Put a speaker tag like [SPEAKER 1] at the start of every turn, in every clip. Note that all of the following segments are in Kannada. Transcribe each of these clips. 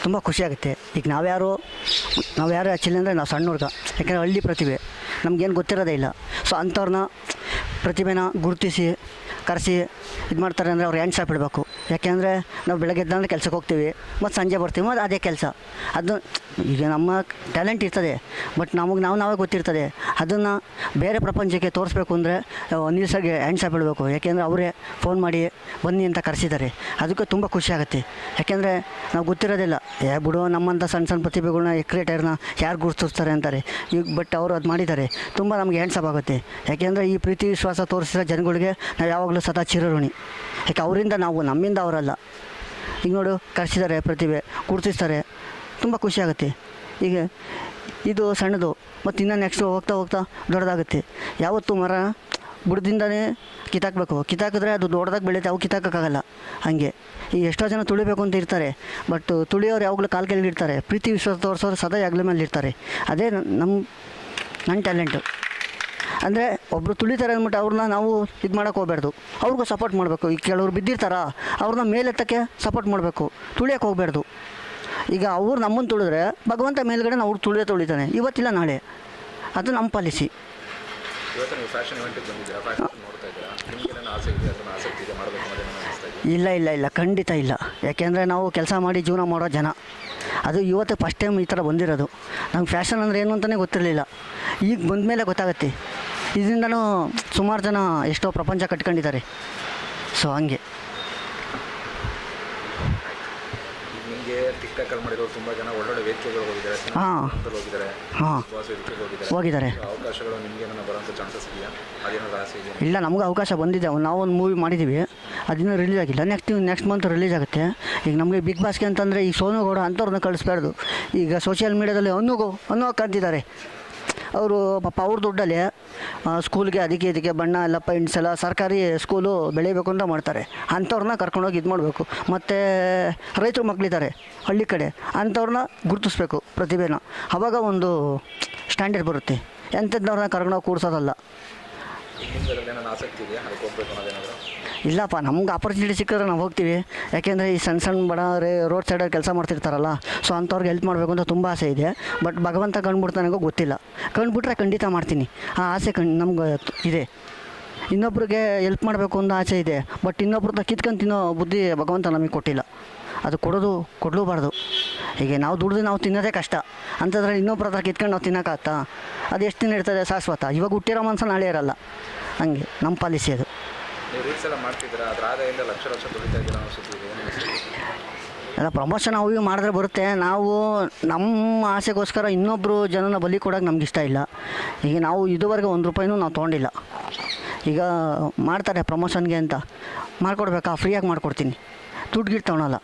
[SPEAKER 1] ತುಂಬ ಖುಷಿಯಾಗುತ್ತೆ. ಈಗ ನಾವ್ಯಾರು ಆ್ಯಕ್ಚುಲಿ ಅಂದರೆ ನಾವು ಸಣ್ಣ ಹುಡುಗ, ಯಾಕೆಂದರೆ ಹಳ್ಳಿ ಪ್ರತಿಭೆ ನಮಗೇನು ಗೊತ್ತಿರೋದೇ ಇಲ್ಲ. ಸೊ ಅಂಥವ್ರನ್ನ ಪ್ರತಿಭೆನ ಗುರುತಿಸಿ ಕರೆಸಿ ಇದು ಮಾಡ್ತಾರೆ ಅಂದರೆ ಅವ್ರು ಹ್ಯಾಂಡ್ಸ್ ಆಫ್ ಇಡಬೇಕು. ಯಾಕೆಂದರೆ ನಾವು ಬೆಳಗ್ಗೆ ಎದ್ದಂದ್ರೆ ಕೆಲ್ಸಕ್ಕೆ ಹೋಗ್ತೀವಿ, ಮತ್ತು ಸಂಜೆ ಬರ್ತೀವಿ, ಮತ್ತು ಅದೇ ಕೆಲಸ. ಅದು ಈಗ ನಮ್ಮ ಟ್ಯಾಲೆಂಟ್ ಇರ್ತದೆ, ಬಟ್ ನಾವೇ ಗೊತ್ತಿರ್ತದೆ. ಅದನ್ನು ಬೇರೆ ಪ್ರಪಂಚಕ್ಕೆ ತೋರಿಸ್ಬೇಕು ಅಂದರೆ ಅನಿಲ್ ಸರ್ಗೆ ಹ್ಯಾಂಡ್ಸ್ ಆಫ್ ಇಡಬೇಕು. ಯಾಕೆಂದರೆ ಅವರೇ ಫೋನ್ ಮಾಡಿ ಬನ್ನಿ ಅಂತ ಕರೆಸಿದ್ದಾರೆ. ಅದಕ್ಕೆ ತುಂಬ ಖುಷಿ ಆಗುತ್ತೆ. ಯಾಕೆಂದರೆ ನಾವು ಗೊತ್ತಿರೋದಿಲ್ಲ, ಬಿಡು ನಮ್ಮಂಥ ಸಣ್ಣ ಪ್ರತಿಭೆಗಳನ್ನ ಕ್ರಿಯೇಟರ್ನ ಯಾರು ಗುರುತಿಸ್ತಾರೆ ಅಂತಾರೆ. ಈಗ ಬಟ್ ಅವರು ಅದು ಮಾಡಿದ್ದಾರೆ, ತುಂಬ ನಮಗೆ ಹ್ಯಾಂಡ್ಸ್ ಆಫ್ ಆಗುತ್ತೆ. ಯಾಕೆಂದರೆ ಈ ಪ್ರೀತಿ ವಿಶ್ವಾಸ ತೋರಿಸಿರೋ ಜನಗಳಿಗೆ ನಾವು ಯಾವಾಗಲೂ ಸದಾ ಚಿರಋಣಿ. ಯಾಕೆ ಅವರಿಂದ ನಮ್ಮಿಂದ ಅವರಲ್ಲ. ಈಗ ನೋಡು, ಕರೆಸಿದ್ದಾರೆ, ಪ್ರತಿಭೆ ಗುರುತಿಸ್ತಾರೆ, ತುಂಬ ಖುಷಿಯಾಗುತ್ತೆ. ಈಗ ಇದು ಸಣ್ಣದು, ಮತ್ತು ಇನ್ನೂ ನೆಕ್ಸ್ಟು ಹೋಗ್ತಾ ದೊಡ್ಡದಾಗುತ್ತೆ. ಯಾವತ್ತೂ ಮರ ಬುಡದಿಂದನೇ ಕಿತ್ತಾಕಿದ್ರೆ ಅದು ದೊಡ್ಡದಾಗಿ ಬೆಳೆಯುತ್ತೆ, ಅವು ಕಿತ್ತಾಕೋಕ್ಕಾಗಲ್ಲ. ಹಾಗೆ ಈಗ ಎಷ್ಟೋ ಜನ ತುಳಿಬೇಕು ಅಂತ ಇರ್ತಾರೆ, ಬಟ್ ತುಳಿಯೋರು ಯಾವಾಗಲೂ ಕಾಲು ಕೆಳಗಿರ್ತಾರೆ. ಪ್ರೀತಿ ವಿಶ್ವಾಸ ತೋರಿಸೋರು ಸದಾ ಹೆಗಲ ಮೇಲೆ ಇರ್ತಾರೆ. ಅದೇ ನನ್ನ ಟ್ಯಾಲೆಂಟು. ಅಂದರೆ ಒಬ್ಬರು ತುಳಿತಾರೆ ಅಂದ್ಬಿಟ್ಟು ಅವ್ರನ್ನ ನಾವು ಇದು ಮಾಡೋಕ್ಕೆ ಹೋಗ್ಬಾರ್ದು, ಅವ್ರಿಗೂ ಸಪೋರ್ಟ್ ಮಾಡಬೇಕು. ಈಗ ಕೆಲವ್ರು ಬಿದ್ದಿರ್ತಾರ, ಅವ್ರನ್ನ ಮೇಲೆತ್ತಕ್ಕೆ ಸಪೋರ್ಟ್ ಮಾಡಬೇಕು, ತುಳಿಯೋಕ್ಕೆ ಹೋಗಬಾರ್ದು. ಈಗ ಅವ್ರು ನಮ್ಮನ್ನು ತುಳಿದ್ರೆ ಭಗವಂತ ಮೇಲ್ಗಡೆ ಅವ್ರು ತುಳಿತಾನೆ, ಇವತ್ತಿಲ್ಲ ನಾಳೆ. ಅದು ನಮ್ಮ ಪಾಲಿಸಿ. ಇಲ್ಲ ಖಂಡಿತ ಇಲ್ಲ. ಯಾಕೆಂದರೆ ನಾವು ಕೆಲಸ ಮಾಡಿ ಜೀವನ ಮಾಡೋ ಜನ. ಅದು ಇವತ್ತು ಫಸ್ಟ್ ಟೈಮ್ ಈ ಥರ ಬಂದಿರೋದು. ನಮ್ಗೆ ಫ್ಯಾಷನ್ ಅಂದರೆ ಏನು ಅಂತಲೇ ಗೊತ್ತಿರಲಿಲ್ಲ. ಈಗ ಬಂದ ಮೇಲೆ ಗೊತ್ತಾಗುತ್ತೆ. ಇದರಿಂದನೂ ಸುಮಾರು ಜನ ಎಷ್ಟೋ ಪ್ರಪಂಚ ಕಟ್ಕೊಂಡಿದ್ದಾರೆ. ಸೊ ಹಂಗೆ ಹೋಗಿದ್ದಾರೆ. ಇಲ್ಲ, ನಮ್ಗೆ ಅವಕಾಶ ಬಂದಿದೆ. ನಾವು ಒಂದು ಮೂವಿ ಮಾಡಿದ್ದೀವಿ, ಅದನ್ನು ರಿಲೀಸ್ ಆಗಿಲ್ಲ. ನೆಕ್ಸ್ಟ್ ಮಂತ್ ರಿಲೀಸ್ ಆಗುತ್ತೆ. ಈಗ ನಮಗೆ ಬಿಗ್ ಬಾಸ್ಗೆ ಅಂತಂದರೆ ಈ ಸೋನು ಗೌಡ ಅಂಥವ್ರನ್ನ ಕಳಿಸ್ಬಾರ್ದು. ಈಗ ಸೋಷಿಯಲ್ ಮೀಡ್ಯಾದಲ್ಲಿ ಅನ್ನೋ ಕಾಣ್ತಿದ್ದಾರೆ ಅವರು. ಪಾಪ ಅವ್ರ ದುಡ್ಡಲ್ಲಿ ಸ್ಕೂಲ್ಗೆ ಇದಕ್ಕೆ ಬಣ್ಣ ಎಲ್ಲ ಪೈಂಟ್ಸ್ ಎಲ್ಲ ಸರ್ಕಾರಿ ಸ್ಕೂಲು ಬೆಳೀಬೇಕು ಅಂತ ಮಾಡ್ತಾರೆ. ಅಂಥವ್ರನ್ನ ಕರ್ಕೊಂಡೋಗಿ ಇದು ಮಾಡಬೇಕು. ಮತ್ತು ರೈತರು ಮಕ್ಕಳಿದ್ದಾರೆ ಹಳ್ಳಿ ಕಡೆ, ಅಂಥವ್ರನ್ನ ಗುರುತಿಸ್ಬೇಕು ಪ್ರತಿಭೆನ. ಆವಾಗ ಒಂದು ಸ್ಟ್ಯಾಂಡರ್ಡ್ ಬರುತ್ತೆ. ಎಂಥದ್ದವ್ರನ್ನ ಕರ್ಕೊಂಡೋಗಿ ಕೂಡ್ಸೋದಲ್ಲ. ಇಲ್ಲಪ್ಪ, ನಮ್ಗೆ ಆಪರ್ಚುನಿಟಿ ಸಿಕ್ಕಿದ್ರೆ ನಾವು ಹೋಗ್ತೀವಿ. ಯಾಕೆಂದರೆ ಈ ಸಣ್ಣ ಬಡ ರೋಡ್ ಸೈಡಲ್ಲಿ ಕೆಲಸ ಮಾಡ್ತಿರ್ತಾರಲ್ಲ, ಸೊ ಅಂಥವ್ರಿಗೆ ಹೆಲ್ಪ್ ಮಾಡಬೇಕು ಅಂತ ತುಂಬ ಆಸೆ ಇದೆ. ಬಟ್ ಭಗವಂತ ಕಂಡುಬಿಡ್ತಾನೆಗೋ ಗೊತ್ತಿಲ್ಲ. ಕಂಡುಬಿಟ್ರೆ ಖಂಡಿತ ಮಾಡ್ತೀನಿ. ಆ ಆಸೆ ನಮ್ಗೆ ಇದೆ. ಇನ್ನೊಬ್ರಿಗೆ ಹೆಲ್ಪ್ ಮಾಡಬೇಕು ಅನ್ನೋ ಆಸೆ ಇದೆ. ಬಟ್ ಇನ್ನೊಬ್ರನ್ನ ಕಿತ್ಕೊಂಡು ತಿನ್ನೋ ಬುದ್ಧಿ ಭಗವಂತ ನಮಗೆ ಕೊಟ್ಟಿಲ್ಲ. ಅದು ಕೊಡಲೂಬಾರ್ದು. ಹೀಗೆ ನಾವು ದುಡ್ದು ನಾವು ತಿನ್ನೋದೇ ಕಷ್ಟ. ಅಂಥದ್ರಲ್ಲಿ ಇನ್ನೊಬ್ರ ಹತ್ರ ಕಿತ್ಕೊಂಡು ನಾವು ತಿನ್ನೋಕ್ಕಾಗ್ತಾ? ಅದು ಎಷ್ಟು ದಿನ ಇರ್ತದೆ ಶಾಶ್ವತ? ಇವಾಗ ಹುಟ್ಟಿರೋ ಮನಸ್ಸು ನಾಳೆ ಇರಲ್ಲ. ಹಂಗೆ ನಮ್ಮ ಪಾಲಿಸಿ ಅದು. ಎಲ್ಲ ಪ್ರಮೋಷನ್ ಅವು ಇವು ಮಾಡಿದ್ರೆ ಬರುತ್ತೆ. ನಾವು ನಮ್ಮ ಆಸೆಗೋಸ್ಕರ ಇನ್ನೊಬ್ಬರು ಜನನ ಬಲಿ ಕೊಡೋಕೆ ನಮ್ಗೆ ಇಷ್ಟ ಇಲ್ಲ. ಈಗ ನಾವು ಇದುವರೆಗೆ ₹1 ನಾವು ತೊಗೊಂಡಿಲ್ಲ. ಈಗ ಮಾಡ್ತಾರೆ ಪ್ರಮೋಷನ್ಗೆ ಅಂತ, ಮಾಡಿಕೊಡ್ಬೇಕಾ? ಫ್ರೀಯಾಗಿ ಮಾಡಿಕೊಡ್ತೀನಿ, ದುಡ್ಡು ತೊಗೊಳಲ್ಲ.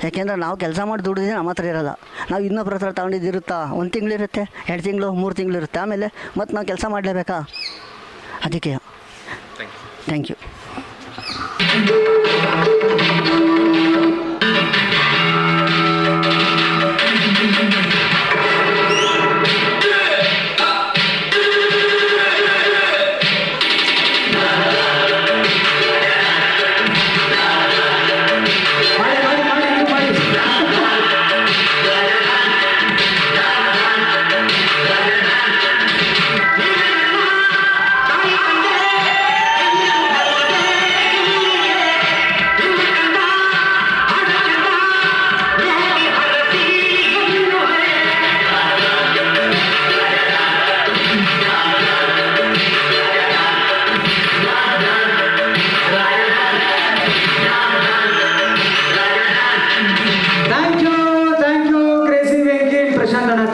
[SPEAKER 1] ಯಾಕೆಂದರೆ ನಾವು ಕೆಲಸ ಮಾಡಿ ದುಡ್ಡಿದ್ರೆ ನಮ್ಮ ಹತ್ರ ಇರೋಲ್ಲ. ನಾವು ಇನ್ನೊಬ್ಬರ ಹತ್ರ ತೊಗೊಂಡಿದ್ದಿರುತ್ತಾ? 1 ತಿಂಗಳಿರುತ್ತೆ, 2 ತಿಂಗಳು, 3 ತಿಂಗಳಿರುತ್ತೆ. ಆಮೇಲೆ ಮತ್ತು ನಾವು ಕೆಲಸ ಮಾಡಲೇಬೇಕಾ? ಅದಕ್ಕೆ thank you.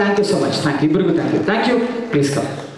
[SPEAKER 2] Thank you so much. Thank you. Thank you. Please come.